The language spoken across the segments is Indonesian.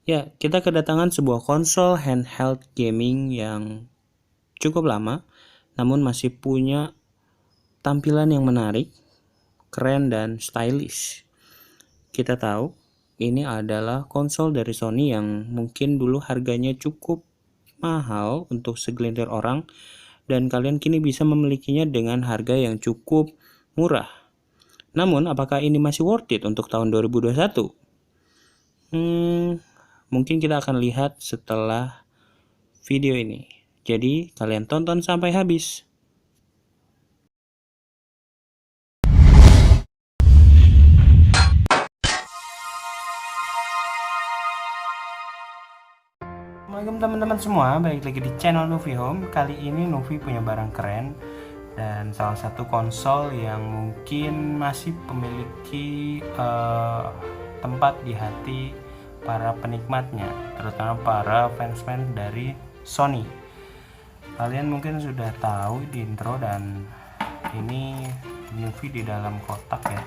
Ya, kita kedatangan sebuah konsol handheld gaming yang cukup lama, namun masih punya tampilan yang menarik, keren, dan stylish. Kita tahu, ini adalah konsol dari Sony yang mungkin dulu harganya cukup mahal untuk segelintir orang, dan kalian kini bisa memilikinya dengan harga yang cukup murah. Namun, apakah ini masih worth it untuk tahun 2021? Mungkin kita akan lihat setelah video ini. Jadi, kalian tonton sampai habis. Assalamualaikum teman-teman semua, balik lagi di channel Nuvi Home. Kali ini Nuvi punya barang keren dan salah satu konsol yang mungkin masih memiliki tempat di hati para penikmatnya, terutama para fans-fans dari Sony. Kalian mungkin sudah tahu di intro, dan ini Nuvi di dalam kotak ya.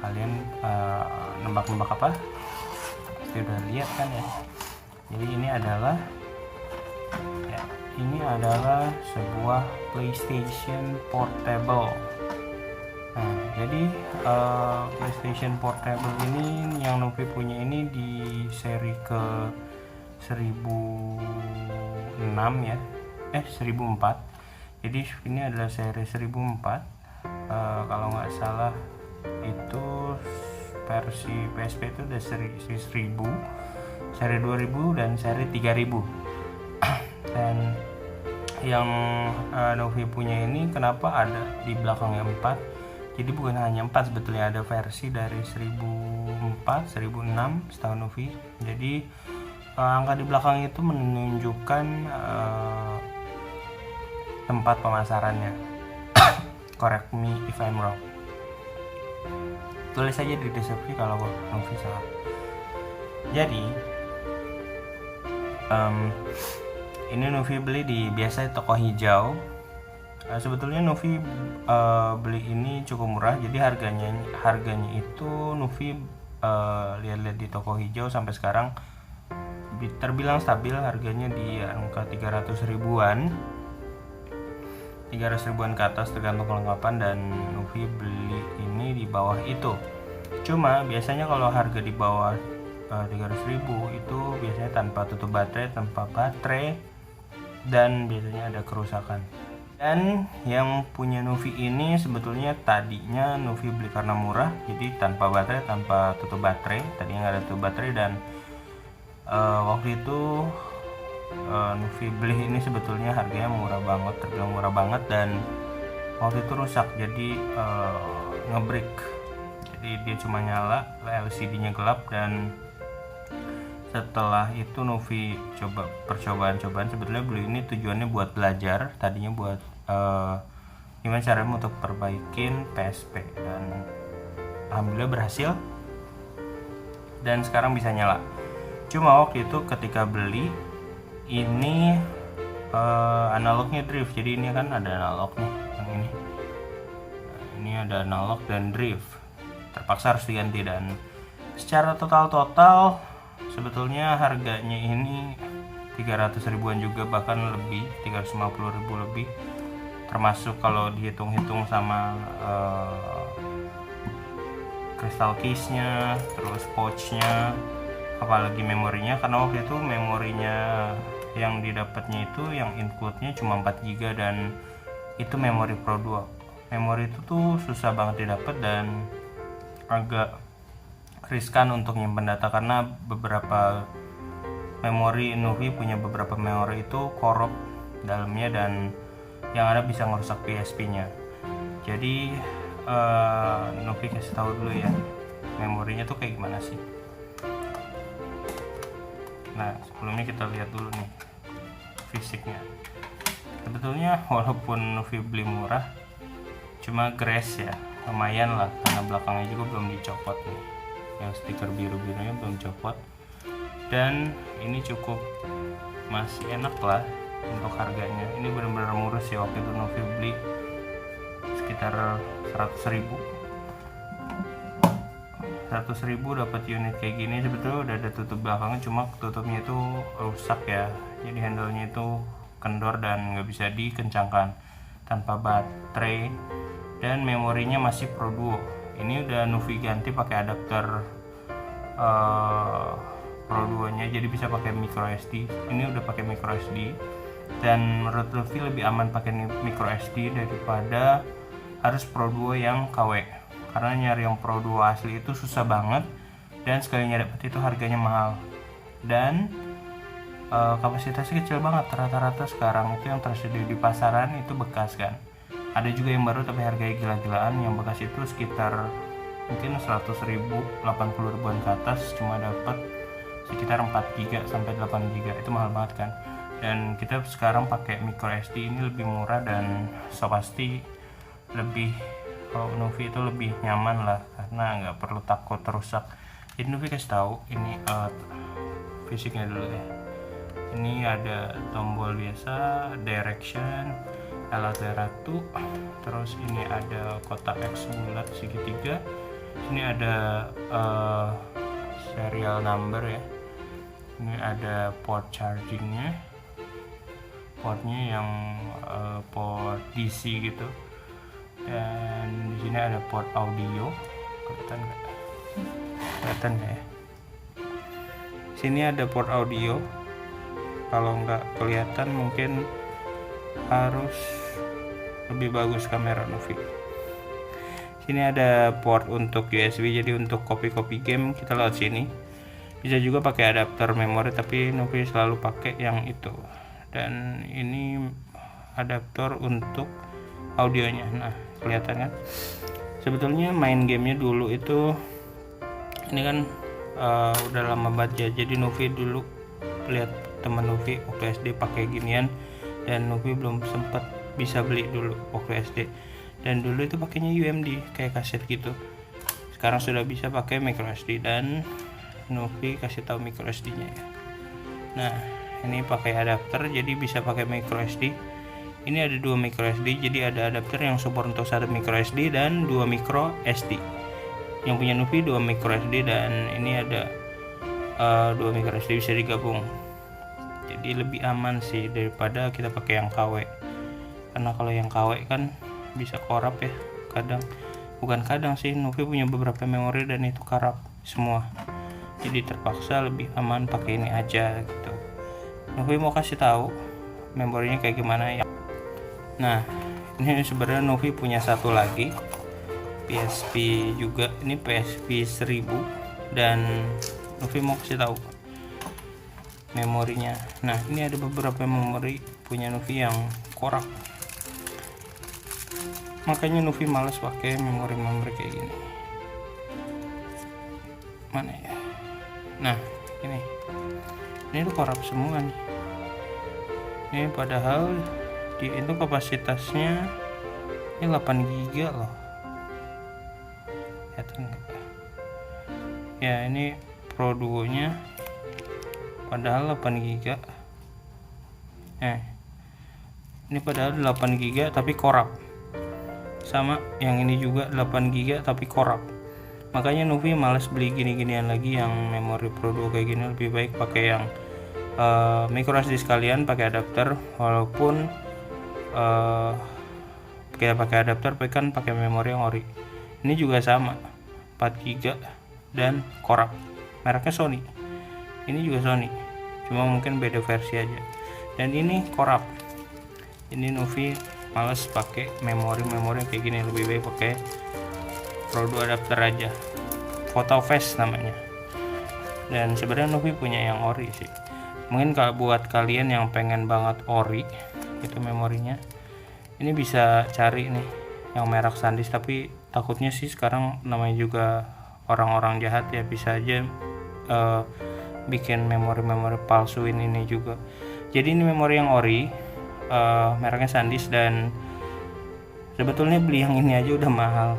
Kalian nebak-nebak apa? Pasti udah lihat kan ya. Jadi ini adalah sebuah PlayStation Portable. Nah, jadi PlayStation Portable ini yang Novi punya ini di seri ke 1006 ya, 1004. Jadi ini adalah seri 1004. Kalau nggak salah itu versi PSP itu udah seri 1000, seri 2000 dan seri 3000. Dan yang Novi punya ini kenapa ada di belakangnya 4? Jadi bukan hanya 4, sebetulnya ada versi dari 1004, 1006 setahu Novi. Jadi angka di belakang itu menunjukkan tempat pemasarannya. Correct me if I'm wrong. Tulis saja di deskripsi kalau Novi salah. Jadi ini Novi beli di biasa toko hijau. Sebetulnya Novi beli ini cukup murah. Jadi harganya itu Novi lihat-lihat di toko hijau sampai sekarang terbilang stabil, harganya di angka 300 ribuan ke atas tergantung kelengkapan, dan Novi beli ini di bawah itu. Cuma biasanya kalau harga di bawah 300.000 itu biasanya tanpa tutup baterai, dan biasanya ada kerusakan. Dan yang punya Novi ini sebetulnya tadinya Novi beli karena murah, jadi tanpa baterai, tanpa tutup baterai. Tadinya nggak ada tutup baterai, dan waktu itu Novi beli ini sebetulnya harganya murah banget, terbilang murah banget, dan waktu itu rusak, jadi ngebreak. Jadi dia cuma nyala, LCD-nya gelap, dan setelah itu Novi coba percobaan sebetulnya beli ini tujuannya buat belajar, tadinya buat gimana caranya untuk perbaikin PSP, dan alhamdulillah berhasil dan sekarang bisa nyala. Cuma waktu itu ketika beli ini analognya drift, jadi ini kan ada analog nih, yang ini ada analog dan drift, terpaksa harus diganti. Dan secara total sebetulnya harganya ini 300 ribuan juga, bahkan lebih, 350 ribu lebih, termasuk kalau dihitung-hitung sama crystal case-nya, terus pouch-nya, apalagi memorinya, karena waktu itu memorinya yang didapatnya itu yang include-nya cuma 4 GB, dan itu memori Pro 2. Memori itu tuh susah banget didapat dan agak riskan untuk nyimpen data, karena beberapa memori Novi punya beberapa memori itu korup dalamnya, dan yang ada bisa ngerusak PSP-nya. Jadi Novi kasih tahu dulu ya memorinya tuh kayak gimana sih. Nah, sebelumnya kita lihat dulu nih fisiknya. Sebetulnya walaupun Novi beli murah, cuma grace ya, lumayan lah, karena belakangnya juga belum dicopot nih, yang stiker biru-birunya belum copot, dan ini cukup masih enak lah untuk harganya. Ini benar-benar murah sih, waktu itu Novi beli sekitar 100 ribu 100.000 dapat unit kayak gini. Sebetulnya udah ada tutup belakangnya, cuma tutupnya itu rusak ya, jadi handle-nya itu kendor dan nggak bisa dikencangkan. Tanpa baterai dan memorinya masih Pro Duo. Ini udah Nuvi ganti pakai adapter Pro Duo nya, jadi bisa pakai micro SD. Ini udah pakai micro SD, dan menurut Nuvi lebih aman pakai micro SD daripada harus Pro Duo yang KW, karena nyari yang Pro Duo asli itu susah banget, dan sekalinya dapet itu harganya mahal, dan kapasitasnya kecil banget. Rata-rata sekarang itu yang tersedia di pasaran itu bekas kan. Ada juga yang baru tapi harganya gila-gilaan. Yang bekas itu sekitar mungkin 100.000, 80 ribuan ke atas, cuma dapat sekitar 4 GB sampai 8 GB. Itu mahal banget kan. Dan kita sekarang pakai micro SD ini lebih murah, dan so pasti lebih, kalau Nuvi itu lebih nyaman lah, karena nggak perlu takut rusak. Jadi Nuvi kasih tahu ini fisiknya dulu ya. Ini ada tombol biasa, direction, alat ratu, terus ini ada kotak X bulat segitiga. Ini ada serial number ya. Ini ada port chargingnya, portnya yang port DC gitu. Dan di sini ada port audio, kelihatan nggak ya? Sini ada port audio. Kalau nggak kelihatan mungkin harus lebih bagus kamera Nuvi. Sini ada port untuk USB, jadi untuk copy game kita lewat sini. Bisa juga pakai adapter memori, tapi Nuvi selalu pakai yang itu. Dan ini adaptor untuk audionya. Nah, kelihatan kan? Sebetulnya main gamenya dulu itu, ini kan udah lama banget ya. Jadi Nuvi dulu lihat teman Nuvi waktu SD pakai ginian, dan Nuvi belum sempat bisa beli dulu waktu SD. Dan dulu itu pakainya UMD kayak kaset gitu. Sekarang sudah bisa pakai micro SD, dan Nuvi kasih tahu micro SD-nya ya. Nah, ini pakai adapter, jadi bisa pakai micro SD. Ini ada 2 micro SD, jadi ada adapter yang support untuk 1 micro SD dan 2 micro SD. Yang punya Nuvi 2 micro SD, dan ini ada 2 micro SD bisa digabung. Jadi lebih aman sih daripada kita pakai yang KW, karena kalau yang KW kan bisa korap ya. Bukan kadang sih, Nuvi punya beberapa memori dan itu karap semua, jadi terpaksa lebih aman pakai ini aja gitu. Nuvi mau kasih tahu memorinya kayak gimana ya. Nah, ini sebenarnya Nuvi punya satu lagi PSP juga, ini PSP 1000, dan Nuvi mau kasih tahu memorinya. Nah, ini ada beberapa memori punya Nuvi yang korak, makanya Nuvi males pakai memori kayak gini. Mana ya? Nah, ini tuh korak semua nih. Ini padahal dia itu kapasitasnya ini 8 GB loh. Ya, ini Pro Duo nya padahal 8 GB. Ini padahal 8 GB tapi korap. Sama yang ini juga 8 GB tapi korap. Makanya Nuvi males beli gini-ginian lagi yang memori Pro Duo kayak gini. Lebih baik pakai yang micro SD sekalian, pakai adapter. Walaupun kita pakai adapter, kan pakai memori yang ori. Ini juga sama 4 GB dan korap. Mereknya Sony. Ini juga Sony, cuma mungkin beda versi aja. Dan ini korap. Ini Nuvi males pakai memori kayak gini, lebih baik pakai Pro Duo adapter aja. PhotoFast namanya. Dan sebenarnya Nuvi punya yang ori sih. Mungkin kalau buat kalian yang pengen banget ori itu memorinya, ini bisa cari nih yang merek SanDisk, tapi takutnya sih sekarang namanya juga orang-orang jahat ya, bisa aja bikin memori palsuin ini juga. Jadi ini memori yang ori, mereknya SanDisk, dan sebetulnya beli yang ini aja udah mahal.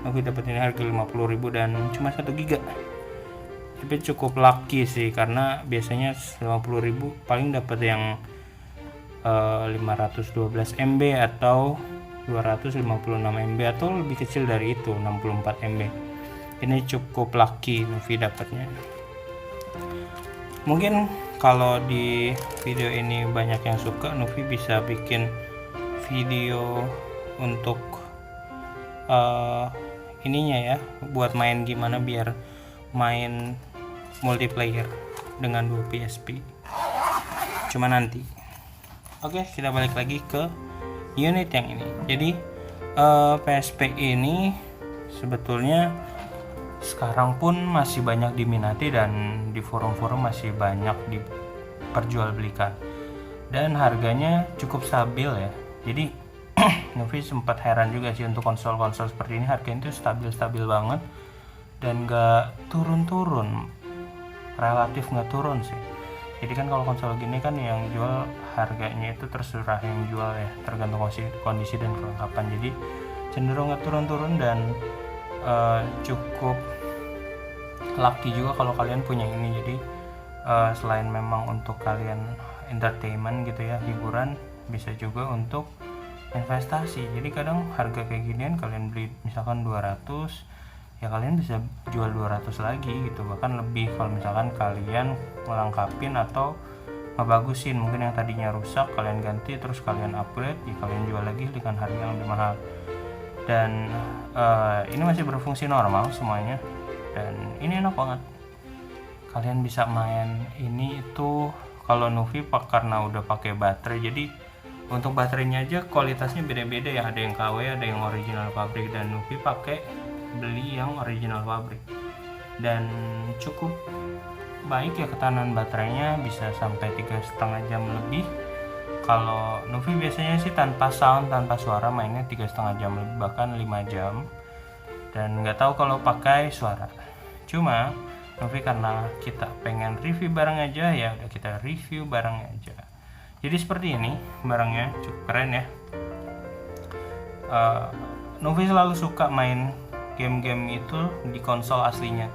Aku dapat ini harga 50.000 dan cuma 1 GB. Tapi cukup lucky sih, karena biasanya 50.000 paling dapat yang 512 MB atau 256 MB atau lebih kecil dari itu, 64 MB. Ini cukup lucky Nuvi dapatnya. Mungkin kalau di video ini banyak yang suka, Nuvi bisa bikin video untuk ininya ya, buat main gimana biar main multiplayer dengan 2 PSP. Cuma nanti. Oke, kita balik lagi ke unit yang ini. Jadi PSP ini sebetulnya sekarang pun masih banyak diminati dan di forum-forum masih banyak diperjualbelikan dan harganya cukup stabil ya. Jadi Nuvi sempat heran juga sih untuk konsol-konsol seperti ini, harganya itu stabil-stabil banget dan gak turun-turun, relatif gak turun sih. Jadi kan kalau konsol gini kan yang jual harganya itu terserah yang jual ya, tergantung kondisi dan kelengkapan. Jadi cenderung gak turun-turun dan cukup lucky juga kalau kalian punya ini. Jadi selain memang untuk kalian entertainment gitu ya, hiburan, bisa juga untuk investasi. Jadi kadang harga kayak ginian kalian beli misalkan 200 ya, kalian bisa jual 200 lagi gitu, bahkan lebih kalau misalkan kalian melengkapin atau ngebagusin. Mungkin yang tadinya rusak kalian ganti terus kalian upgrade ya, kalian jual lagi dengan harga yang lebih mahal. Dan ini masih berfungsi normal semuanya dan ini enak banget. Kalian bisa main ini itu kalau Nuvi karena udah pakai baterai, jadi untuk baterainya aja kualitasnya beda-beda ya, ada yang KW, ada yang original pabrik, dan Nuvi pakai beli yang original pabrik dan cukup baik ya, ketahanan baterainya bisa sampai 3,5 jam lebih. Kalau Nuvi biasanya sih tanpa sound, tanpa suara mainnya 3,5 jam lebih, bahkan 5 jam. Dan nggak tahu kalau pakai suara. Cuma Nuvi karena kita pengen review barang aja ya, udah kita review barangnya aja. Jadi seperti ini barangnya, cukup keren ya. Nuvi selalu suka main game-game itu di konsol aslinya,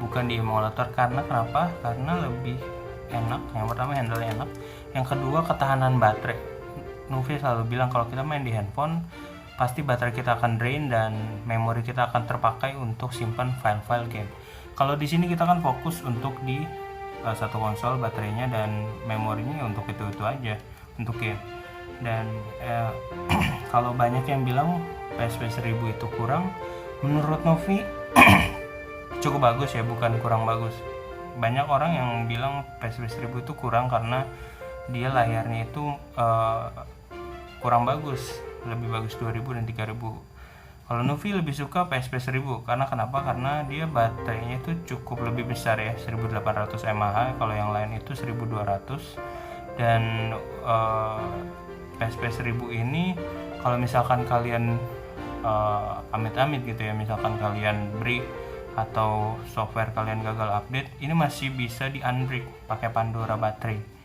bukan di emulator. Karena kenapa? Karena lebih enak. Yang pertama handle enak, yang kedua ketahanan baterai. Nuvi selalu bilang kalau kita main di handphone pasti baterai kita akan drain dan memori kita akan terpakai untuk simpan file-file game. Kalau di sini kita kan fokus untuk di satu konsol, baterainya dan memorinya untuk itu aja untuk game. Dan kalau banyak yang bilang PSP 1000 itu kurang, menurut Nuvi cukup bagus ya, bukan kurang bagus. Banyak orang yang bilang PSP 1000 itu kurang karena dia layarnya itu kurang bagus, lebih bagus 2000 dan 3000. Kalau Nuvi lebih suka PSP 1000 karena kenapa? Karena dia baterainya itu cukup lebih besar ya, 1800 mAh, kalau yang lain itu 1200. Dan PSP 1000 ini kalau misalkan kalian amit-amit gitu ya, misalkan kalian break atau software kalian gagal update, ini masih bisa di unbreak pakai Pandora baterai.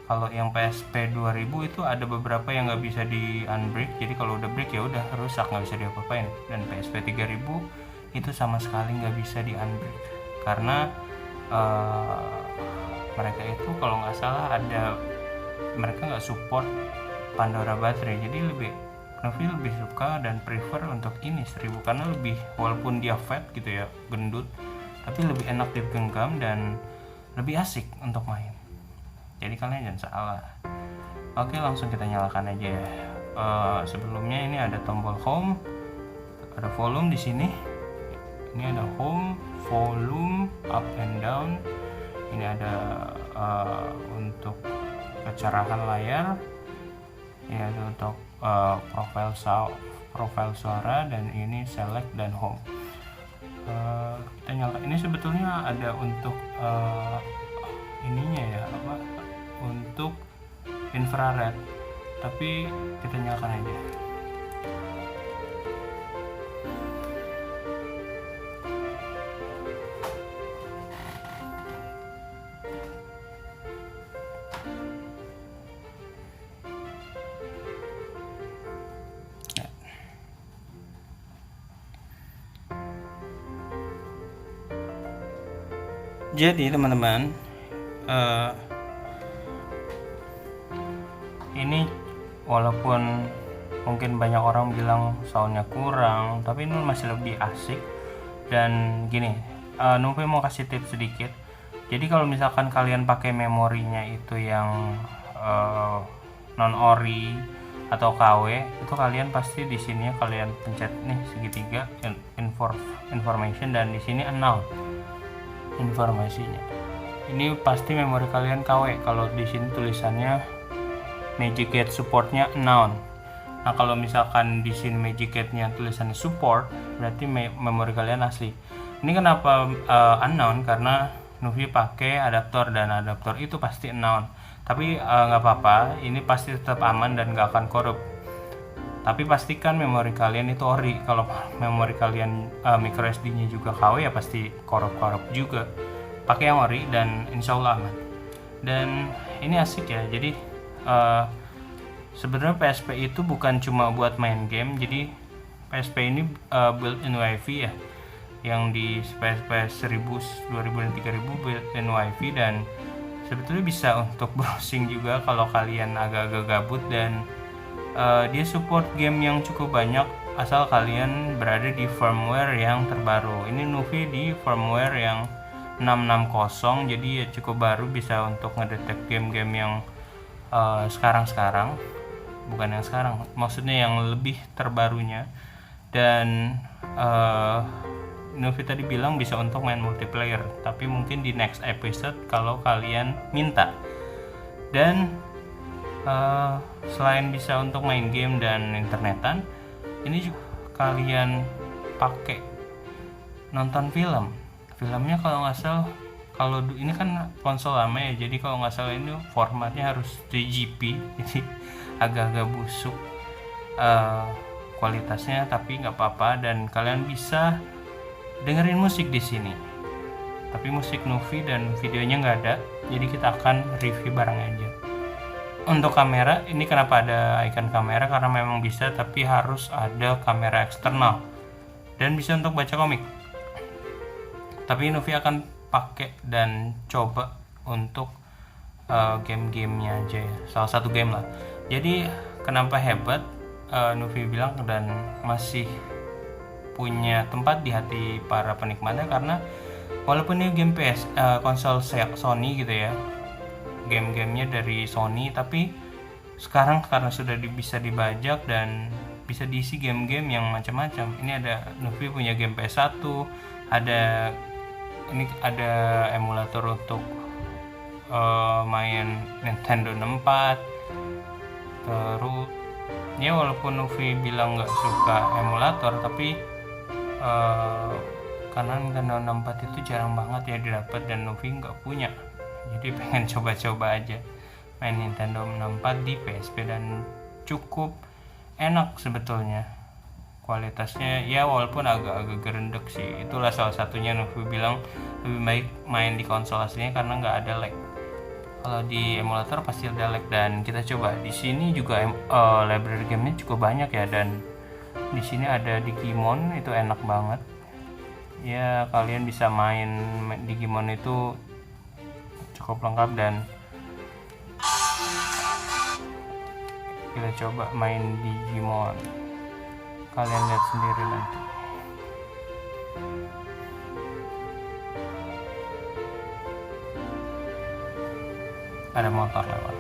Kalau yang PSP 2000 itu ada beberapa yang nggak bisa di unbreak, jadi kalau udah break ya udah rusak, nggak bisa diapa-apain. Dan PSP 3000 itu sama sekali nggak bisa di unbreak karena mereka itu kalau nggak salah mereka nggak support Pandora baterai. Jadi Nuvi lebih suka dan prefer untuk ini 1000 karena lebih, walaupun dia fat gitu ya, gendut, tapi lebih enak digenggam dan lebih asik untuk main. Jadi kalian jangan salah. Oke, langsung kita nyalakan aja ya. Sebelumnya ini ada tombol home, ada volume di sini. Ini ada home, volume, up and down. Ini ada untuk kecerahan layar. Ini ada untuk profile suara, dan ini select dan home. Kita nyalakan. Ini sebetulnya ada untuk ininya ya, untuk infrared, tapi kita nyalakan aja. Jadi teman-teman, ini walaupun mungkin banyak orang bilang soundnya kurang, tapi ini masih lebih asik Dan gini, Nuvi mau kasih tips sedikit. Jadi kalau misalkan kalian pakai memorinya itu yang non ori atau KW, itu kalian pasti di sini kalian pencet nih segitiga information, dan di sini unknown informasinya. Ini pasti memori kalian KW. Kalau di sini tulisannya Magic Gate supportnya unknown. Nah kalau misalkan di sini Magic Gate-nya tulisannya support, berarti memori kalian asli. Ini kenapa unknown? Karena Nuvi pakai adaptor, dan adaptor itu pasti unknown. Tapi nggak apa-apa, ini pasti tetap aman dan nggak akan korup. Tapi pastikan memori kalian itu ori. Kalau memori kalian micro SD-nya juga KW, ya pasti korup juga. Pakai yang ori dan insya Allah aman. Dan ini asik ya. Jadi sebenarnya PSP itu bukan cuma buat main game. Jadi PSP ini built-in WiFi ya. Yang di PSP 1000, 2000 dan 3000 built-in WiFi, dan sebetulnya bisa untuk browsing juga kalau kalian agak-agak gabut, dan dia support game yang cukup banyak asal kalian berada di firmware yang terbaru. Ini Nuvi di firmware yang 660, jadi ya cukup baru, bisa untuk ngedetek game-game yang sekarang, bukan yang sekarang, maksudnya yang lebih terbarunya. Dan Nuvi tadi bilang bisa untuk main multiplayer, tapi mungkin di next episode kalau kalian minta. Dan selain bisa untuk main game dan internetan, ini juga kalian pakai nonton filmnya. Kalau nggak salah, kalau ini kan konsol lama ya, jadi kalau nggak salah ini formatnya harus 3GP, jadi agak-agak busuk kualitasnya, tapi nggak apa-apa. Dan kalian bisa dengerin musik di sini, tapi musik Nuvi dan videonya nggak ada, jadi kita akan review barang aja. Untuk kamera, ini kenapa ada icon kamera, karena memang bisa, tapi harus ada kamera eksternal, dan bisa untuk baca komik. Tapi Nuvi akan pakai dan coba untuk game-gamenya aja ya, salah satu game lah. Jadi kenapa hebat, Nuvi bilang, dan masih punya tempat di hati para penikmatnya, karena walaupun ini game konsol Sony gitu ya, game-gamenya dari Sony, tapi sekarang karena sudah bisa dibajak dan bisa diisi game-game yang macam-macam. Ini ada Nuvi punya game PS1, ada emulator untuk main Nintendo 64. Terus ya walaupun Nuvi bilang nggak suka emulator, tapi karena Nintendo 64 itu jarang banget ya didapat, dan Nuvi nggak punya, jadi pengen coba-coba aja main Nintendo 64 di PSP, dan cukup enak sebetulnya kualitasnya ya, walaupun agak-agak gerendek sih. Itulah salah satunya Nuvi bilang lebih baik main di konsol aslinya karena nggak ada lag. Kalau di emulator pasti ada lag. Dan kita coba di sini juga library gamenya cukup banyak ya, dan di sini ada Digimon, itu enak banget ya. Kalian bisa main Digimon itu cukup lengkap, dan kita coba main Digimon, kalian lihat sendiri nanti. Ada motor lewat.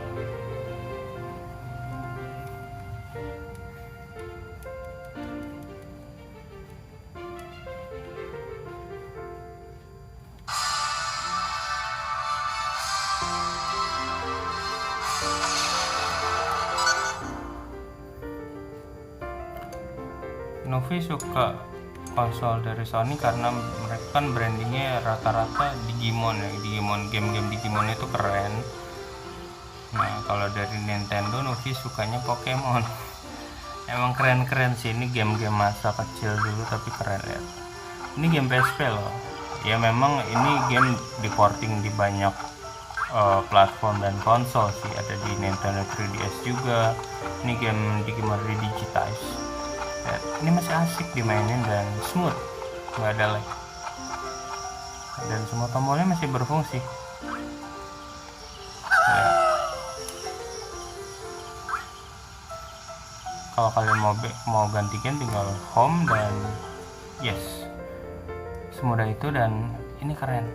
Nuvi suka konsol dari Sony karena mereka kan brandingnya rata-rata Digimon ya. Game-game Digimon itu keren. Nah kalau dari Nintendo, Nuvi sukanya Pokemon. Emang keren-keren sih, ini game-game masa kecil dulu tapi keren ya. Ini game PSP loh ya. Memang ini game di porting di banyak platform dan konsol sih. Ada di Nintendo 3DS juga. Ini game Digimon Redigitize. Ya, ini masih asik dimainin dan smooth, nggak ada lag, dan semua tombolnya masih berfungsi ya. Kalau kalian mau ganti game, tinggal home dan yes. semudah itu, dan ini keren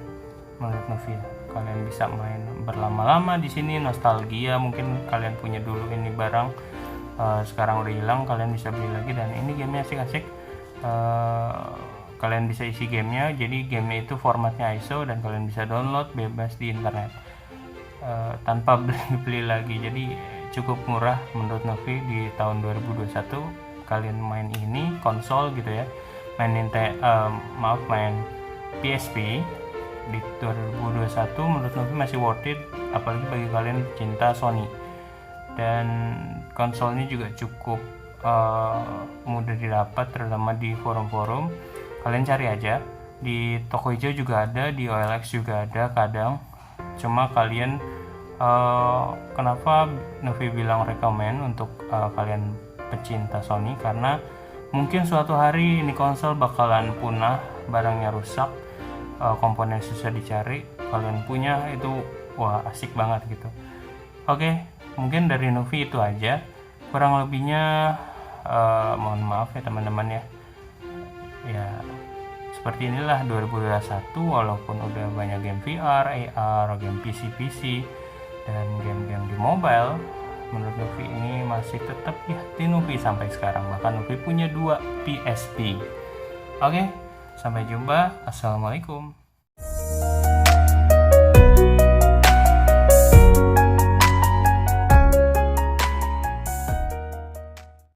menurut Novi ya. Kalian bisa main berlama-lama di sini, nostalgia, mungkin kalian punya dulu ini barang, sekarang udah hilang, kalian bisa beli lagi, dan ini gamenya asik-asik. Kalian bisa isi gamenya, jadi gamenya itu formatnya ISO dan kalian bisa download bebas di internet tanpa beli lagi. Jadi cukup murah menurut Novi di tahun 2021. Kalian main ini konsol gitu ya, main PSP di 2021 menurut Novi masih worth it, apalagi bagi kalian cinta Sony. Dan konsolnya juga cukup mudah didapat, terutama di forum-forum. Kalian cari aja di toko hijau juga ada, di OLX juga ada kadang. Cuma kalian kenapa Novi bilang rekomen untuk kalian pecinta Sony, karena mungkin suatu hari ini konsol bakalan punah, barangnya rusak, komponen susah dicari, kalian punya itu wah asik banget gitu. Oke, mungkin dari Novi itu aja, kurang lebihnya mohon maaf ya teman-teman ya. Seperti inilah 2021, walaupun udah banyak game VR, AR, game PC, dan game-game di mobile, menurut Novi ini masih tetap di hati Novi sampai sekarang. Bahkan Novi punya 2 PSP. Oke, sampai jumpa. Assalamualaikum.